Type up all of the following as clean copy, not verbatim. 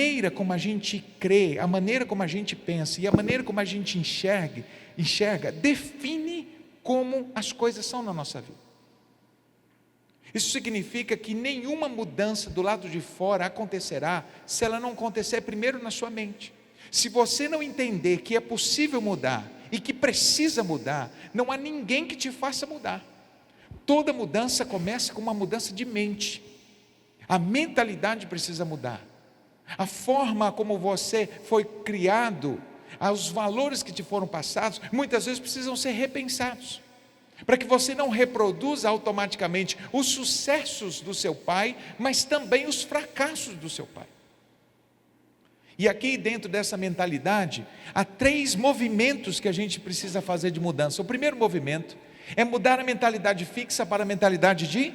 maneira como a gente crê, a maneira como a gente pensa e a maneira como a gente enxerga define como as coisas são na nossa vida. Isso significa que nenhuma mudança do lado de fora acontecerá se ela não acontecer primeiro na sua mente. Se você não entender que é possível mudar e que precisa mudar, não há ninguém que te faça mudar. Toda mudança começa com uma mudança de mente. A mentalidade precisa mudar. A forma como você foi criado, os valores que te foram passados, muitas vezes precisam ser repensados, para que você não reproduza automaticamente os sucessos do seu pai, mas também os fracassos do seu pai. E aqui dentro dessa mentalidade, há 3 movimentos que a gente precisa fazer de mudança. O primeiro movimento é mudar a mentalidade fixa para a mentalidade de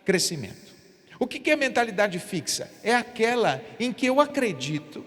crescimento. O que é mentalidade fixa? É aquela em que eu acredito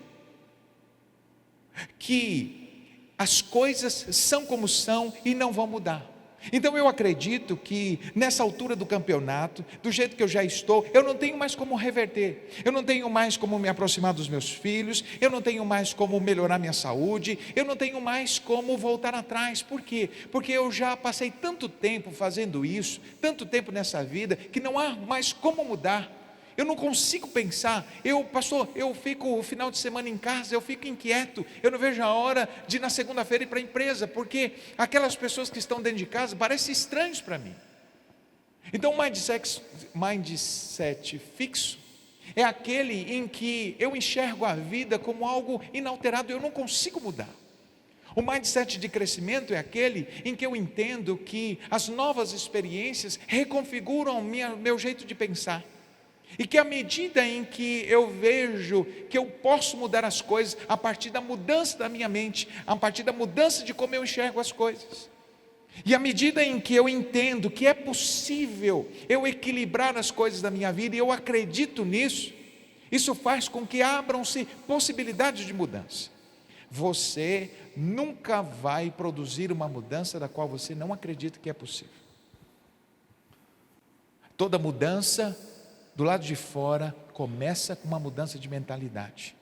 que as coisas são como são e não vão mudar. Então eu acredito que nessa altura do campeonato, do jeito que eu já estou, eu não tenho mais como reverter, eu não tenho mais como me aproximar dos meus filhos, eu não tenho mais como melhorar minha saúde, eu não tenho mais como voltar atrás. Por quê? Porque eu já passei tanto tempo fazendo isso, tanto tempo nessa vida, que não há mais como mudar. Eu não consigo pensar, pastor, eu fico o final de semana em casa, eu fico inquieto, eu não vejo a hora de na segunda-feira ir para a empresa, porque aquelas pessoas que estão dentro de casa parecem estranhos para mim. Então o mindset fixo é aquele em que eu enxergo a vida como algo inalterado, eu não consigo mudar. O mindset de crescimento é aquele em que eu entendo que as novas experiências reconfiguram meu jeito de pensar. E que à medida em que eu vejo que eu posso mudar as coisas a partir da mudança da minha mente, a partir da mudança de como eu enxergo as coisas, e à medida em que eu entendo que é possível eu equilibrar as coisas da minha vida, e eu acredito nisso, isso faz com que abram-se possibilidades de mudança. Você nunca vai produzir uma mudança da qual você não acredita que é possível. Toda mudança do lado de fora começa com uma mudança de mentalidade.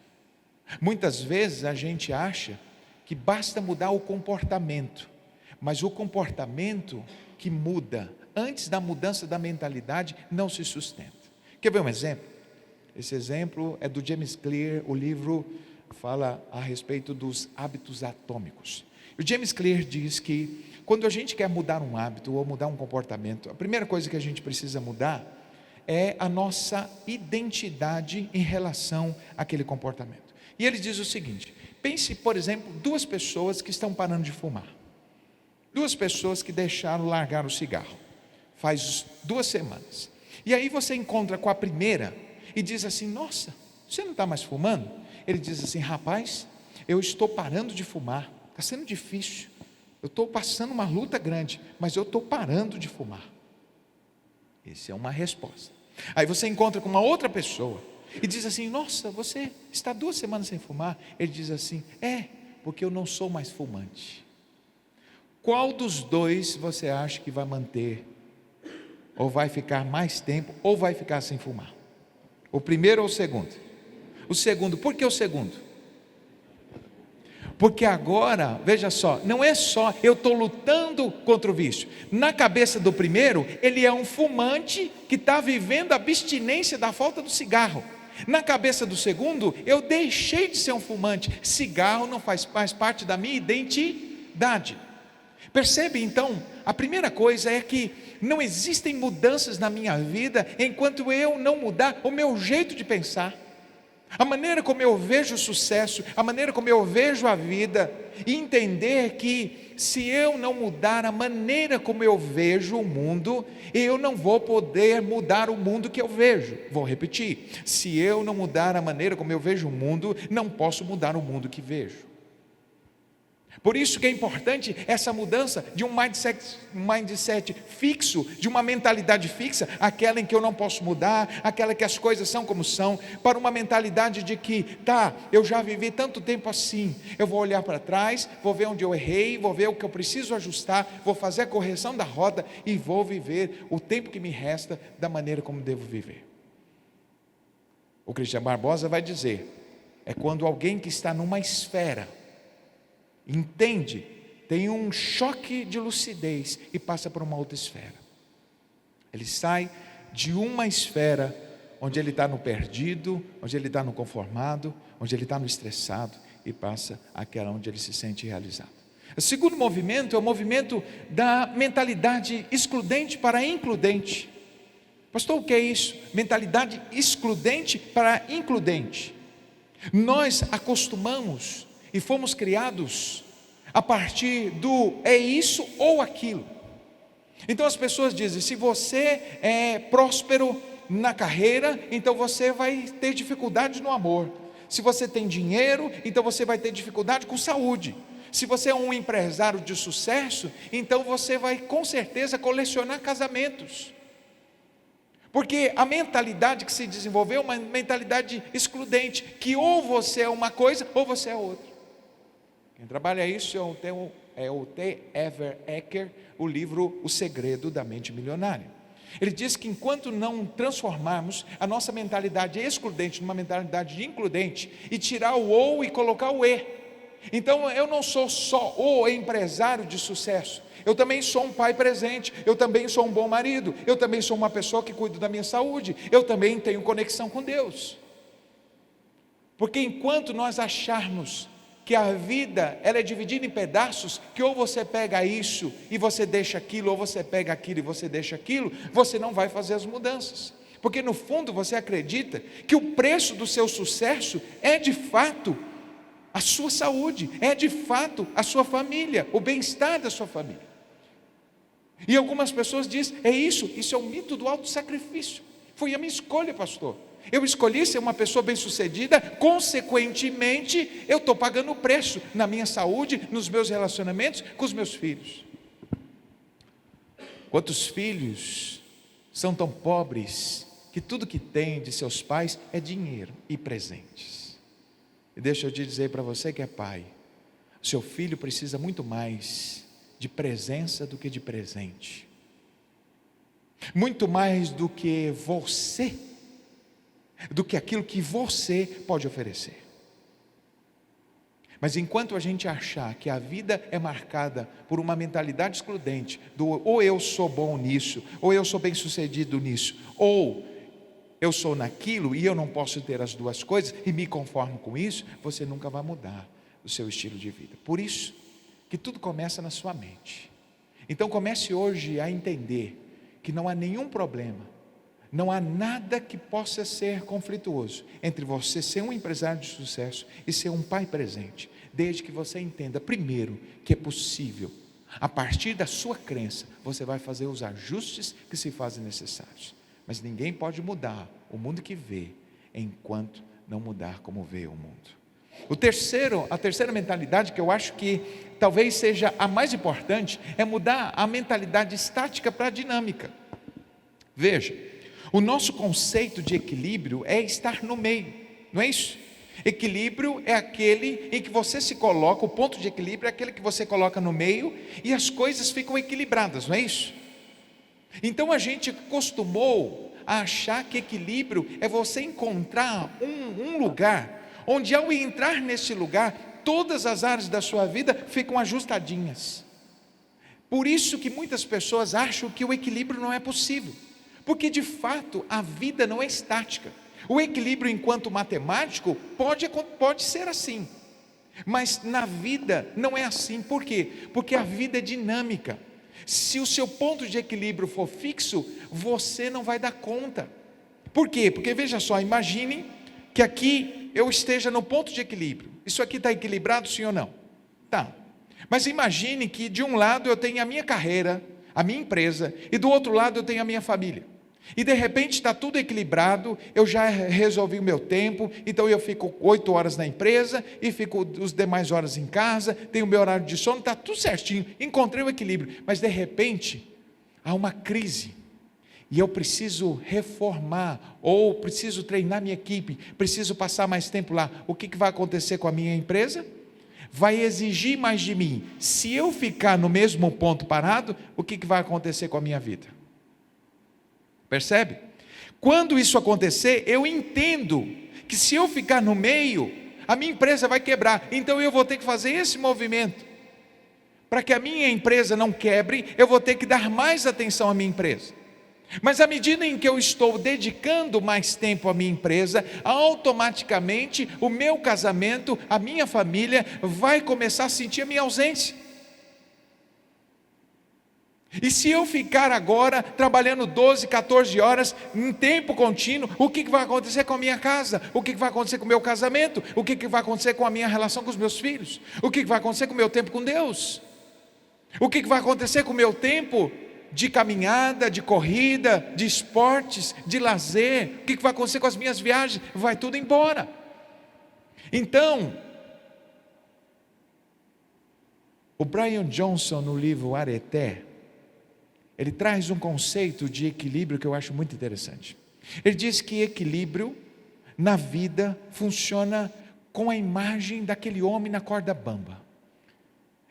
Muitas vezes a gente acha que basta mudar o comportamento, mas o comportamento que muda antes da mudança da mentalidade não se sustenta. Quer ver um exemplo? Esse exemplo é do James Clear. O livro fala a respeito dos hábitos atômicos. O James Clear diz que quando a gente quer mudar um hábito ou mudar um comportamento, a primeira coisa que a gente precisa mudar é a nossa identidade em relação àquele comportamento. E ele diz o seguinte: pense, por exemplo, 2 pessoas que estão parando de fumar. 2 pessoas que largaram o cigarro faz 2 semanas. E aí você encontra com a primeira e diz assim: nossa, você não está mais fumando? Ele diz assim: rapaz, eu estou parando de fumar, está sendo difícil, eu estou passando uma luta grande, mas eu estou parando de fumar. Essa é uma resposta. Aí você encontra com uma outra pessoa e diz assim: nossa, você está 2 semanas sem fumar? Ele diz assim: porque eu não sou mais fumante. Qual dos 2 você acha que vai manter, ou vai ficar mais tempo, ou vai ficar sem fumar? O primeiro ou o segundo? O segundo. Por que o segundo? Porque agora, veja só, não é só eu estou lutando contra o vício. Na cabeça do primeiro, ele é um fumante que está vivendo a abstinência da falta do cigarro. Na cabeça do segundo, eu deixei de ser um fumante. Cigarro não faz mais parte da minha identidade. Percebe então? A primeira coisa é que não existem mudanças na minha vida enquanto eu não mudar o meu jeito de pensar. A maneira como eu vejo o sucesso, a maneira como eu vejo a vida, e entender que se eu não mudar a maneira como eu vejo o mundo, eu não vou poder mudar o mundo que eu vejo. Vou repetir: se eu não mudar a maneira como eu vejo o mundo, não posso mudar o mundo que vejo. Por isso que é importante essa mudança de um mindset fixo, de uma mentalidade fixa, aquela em que eu não posso mudar, aquela que as coisas são como são, para uma mentalidade de que, eu já vivi tanto tempo assim, eu vou olhar para trás, vou ver onde eu errei, vou ver o que eu preciso ajustar, vou fazer a correção da rota e vou viver o tempo que me resta da maneira como devo viver. O Christian Barbosa vai dizer é quando alguém que está numa esfera entende, tem um choque de lucidez e passa para uma outra esfera. Ele sai de uma esfera onde ele está no perdido, onde ele está no conformado, onde ele está no estressado, e passa àquela onde ele se sente realizado. O segundo movimento é o movimento da mentalidade excludente para includente. Pastor, o que é isso? Mentalidade excludente para includente. Nós acostumamos e fomos criados a partir do é isso ou aquilo. Então as pessoas dizem, se você é próspero na carreira, então você vai ter dificuldade no amor. Se você tem dinheiro, então você vai ter dificuldade com saúde. Se você é um empresário de sucesso, então você vai com certeza colecionar casamentos. Porque a mentalidade que se desenvolveu é uma mentalidade excludente, que ou você é uma coisa ou você é outra. Quem trabalha isso é o T. Ever Ecker, o livro O Segredo da Mente Milionária. Ele diz que enquanto não transformarmos a nossa mentalidade excludente numa mentalidade includente, e tirar o ou e colocar o e, então eu não sou só o empresário de sucesso, eu também sou um pai presente, eu também sou um bom marido, eu também sou uma pessoa que cuida da minha saúde, eu também tenho conexão com Deus. Porque enquanto nós acharmos que a vida ela é dividida em pedaços, que ou você pega isso e você deixa aquilo, ou você pega aquilo e você deixa aquilo, você não vai fazer as mudanças. Porque no fundo você acredita que o preço do seu sucesso é de fato a sua saúde, é de fato a sua família, o bem-estar da sua família. E algumas pessoas dizem, isso é o mito do autossacrifício. Foi a minha escolha, pastor. Eu escolhi ser uma pessoa bem-sucedida, consequentemente, eu estou pagando o preço na minha saúde, nos meus relacionamentos com os meus filhos. Quantos filhos são tão pobres que tudo que têm de seus pais é dinheiro e presentes? E deixa eu te dizer para você que é pai, seu filho precisa muito mais de presença do que de presente, muito mais do que você, do que aquilo que você pode oferecer. Mas enquanto a gente achar que a vida é marcada por uma mentalidade excludente, do ou eu sou bom nisso, ou eu sou bem sucedido nisso, ou eu sou naquilo e eu não posso ter as duas coisas e me conformo com isso, você nunca vai mudar o seu estilo de vida. Por isso que tudo começa na sua mente. Então comece hoje a entender que não há nenhum problema, não há nada que possa ser conflituoso entre você ser um empresário de sucesso e ser um pai presente, desde que você entenda primeiro que é possível. A partir da sua crença, você vai fazer os ajustes que se fazem necessários. Mas ninguém pode mudar o mundo que vê, enquanto não mudar como vê o mundo. A terceira mentalidade, que eu acho que talvez seja a mais importante, é mudar a mentalidade estática para a dinâmica. Veja, o nosso conceito de equilíbrio é estar no meio, não é isso? Equilíbrio é aquele em que você se coloca, o ponto de equilíbrio é aquele que você coloca no meio e as coisas ficam equilibradas, não é isso? Então a gente acostumou a achar que equilíbrio é você encontrar um lugar onde, ao entrar nesse lugar, todas as áreas da sua vida ficam ajustadinhas. Por isso que muitas pessoas acham que o equilíbrio não é possível, porque de fato a vida não é estática. O equilíbrio enquanto matemático pode ser assim, mas na vida não é assim. Por quê? Porque a vida é dinâmica. Se o seu ponto de equilíbrio for fixo, você não vai dar conta. Por quê? Porque veja só, imagine que aqui eu esteja no ponto de equilíbrio. Isso aqui está equilibrado, sim ou não? Tá. Mas imagine que de um lado eu tenho a minha carreira, a minha empresa, e do outro lado eu tenho a minha família. E de repente está tudo equilibrado, eu já resolvi o meu tempo, então eu fico 8 horas na empresa, e fico as demais horas em casa, tenho o meu horário de sono, está tudo certinho, encontrei o equilíbrio. Mas de repente, há uma crise, e eu preciso reformar, ou preciso treinar minha equipe, preciso passar mais tempo lá. O que vai acontecer com a minha empresa? Vai exigir mais de mim. Se eu ficar no mesmo ponto parado, o que vai acontecer com a minha vida? Percebe? Quando isso acontecer, eu entendo que se eu ficar no meio, a minha empresa vai quebrar, então eu vou ter que fazer esse movimento. Para que a minha empresa não quebre, eu vou ter que dar mais atenção à minha empresa. Mas à medida em que eu estou dedicando mais tempo à minha empresa, automaticamente o meu casamento, a minha família vai começar a sentir a minha ausência. E se eu ficar agora trabalhando 12, 14 horas em tempo contínuo, o que vai acontecer com a minha casa? O que vai acontecer com o meu casamento? O que vai acontecer com a minha relação com os meus filhos? O que vai acontecer com o meu tempo com Deus? O que vai acontecer com o meu tempo de caminhada, de corrida, de esportes, de lazer? O que vai acontecer com as minhas viagens? Vai tudo embora. Então, o Brian Johnson, no livro Areté, ele traz um conceito de equilíbrio que eu acho muito interessante. Ele diz que equilíbrio na vida funciona com a imagem daquele homem na corda bamba.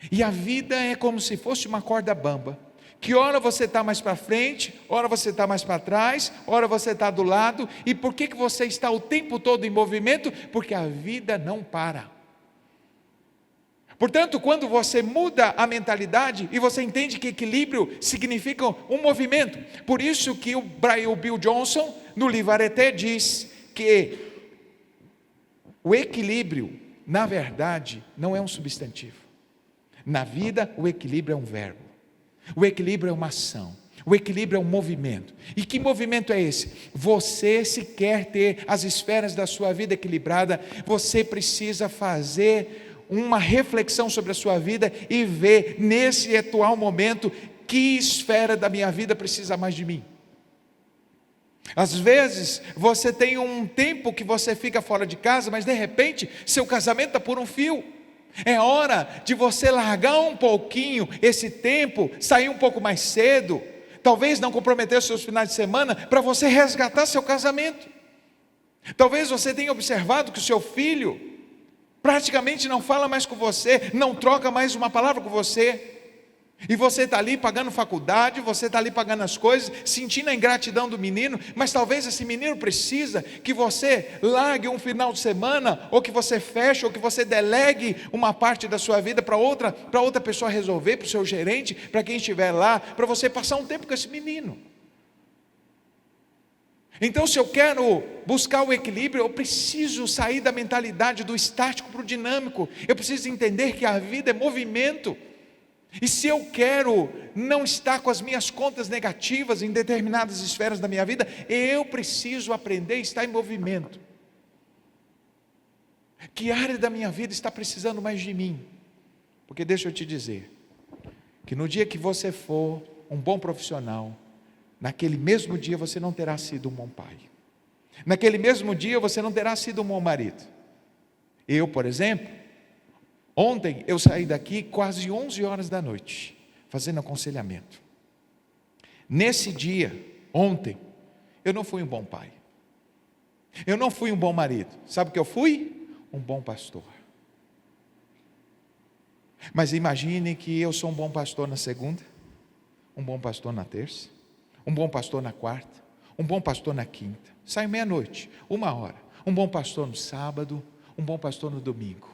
E a vida é como se fosse uma corda bamba, que ora você está mais para frente, ora você está mais para trás, ora você está do lado. E por que você está o tempo todo em movimento? Porque a vida não para. Portanto, quando você muda a mentalidade e você entende que equilíbrio significa um movimento, por isso que o Bill Johnson, no livro Areté, diz que o equilíbrio, na verdade, não é um substantivo. Na vida, o equilíbrio é um verbo, o equilíbrio é uma ação, o equilíbrio é um movimento. E que movimento é esse? Você, se quer ter as esferas da sua vida equilibrada, você precisa fazer uma reflexão sobre a sua vida e ver nesse atual momento que esfera da minha vida precisa mais de mim. Às vezes você tem um tempo que você fica fora de casa, mas de repente seu casamento está por um fio. É hora de você largar um pouquinho esse tempo, sair um pouco mais cedo, talvez não comprometer os seus finais de semana, para você resgatar seu casamento. Talvez você tenha observado que o seu filho praticamente não fala mais com você, não troca mais uma palavra com você, e você está ali pagando faculdade, você está ali pagando as coisas, sentindo a ingratidão do menino, mas talvez esse menino precisa que você largue um final de semana, ou que você feche, ou que você delegue uma parte da sua vida para outra pessoa resolver, para o seu gerente, para quem estiver lá, para você passar um tempo com esse menino. Então, se eu quero buscar o equilíbrio, eu preciso sair da mentalidade do estático para o dinâmico, eu preciso entender que a vida é movimento. E se eu quero não estar com as minhas contas negativas em determinadas esferas da minha vida, eu preciso aprender a estar em movimento. Que área da minha vida está precisando mais de mim? Porque deixa eu te dizer, que no dia que você for um bom profissional, naquele mesmo dia você não terá sido um bom pai. Naquele mesmo dia você não terá sido um bom marido. Eu, por exemplo, ontem eu saí daqui quase 11 horas da noite, fazendo aconselhamento. Nesse dia, ontem, eu não fui um bom pai. Eu não fui um bom marido. Sabe o que eu fui? Um bom pastor. Mas imagine que eu sou um bom pastor na segunda, um bom pastor na terça, um bom pastor na quarta, um bom pastor na quinta. Saio meia-noite, 1h. Um bom pastor no sábado, um bom pastor no domingo.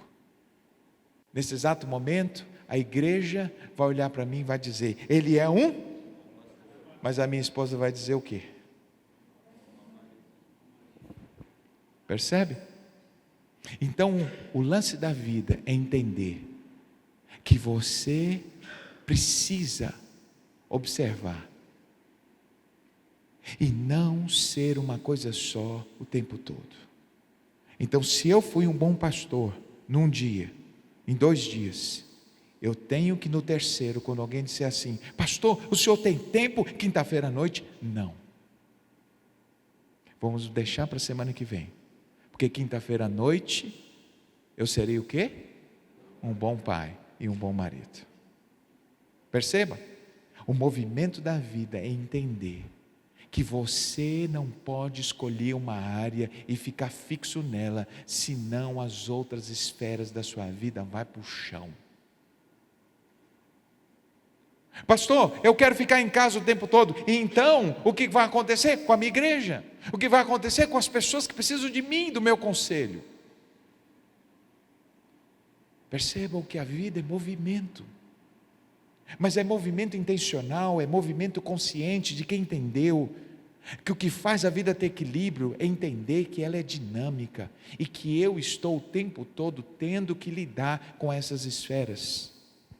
Nesse exato momento, a igreja vai olhar para mim e vai dizer, ele é um, mas a minha esposa vai dizer o quê? Percebe? Então, o lance da vida é entender que você precisa observar e não ser uma coisa só o tempo todo. Então, se eu fui um bom pastor num dia, em 2 dias, eu tenho que no terceiro, quando alguém disser assim, pastor, o senhor tem tempo quinta-feira à noite? Não. Vamos deixar para a semana que vem, porque quinta-feira à noite, eu serei o quê? Um bom pai e um bom marido. Perceba, o movimento da vida é entender que você não pode escolher uma área e ficar fixo nela, senão as outras esferas da sua vida vão para o chão. Pastor, eu quero ficar em casa o tempo todo. E então, o que vai acontecer com a minha igreja? O que vai acontecer com as pessoas que precisam de mim, do meu conselho? Percebam que a vida é movimento, mas é movimento intencional, é movimento consciente de quem entendeu que o que faz a vida ter equilíbrio é entender que ela é dinâmica e que eu estou o tempo todo tendo que lidar com essas esferas.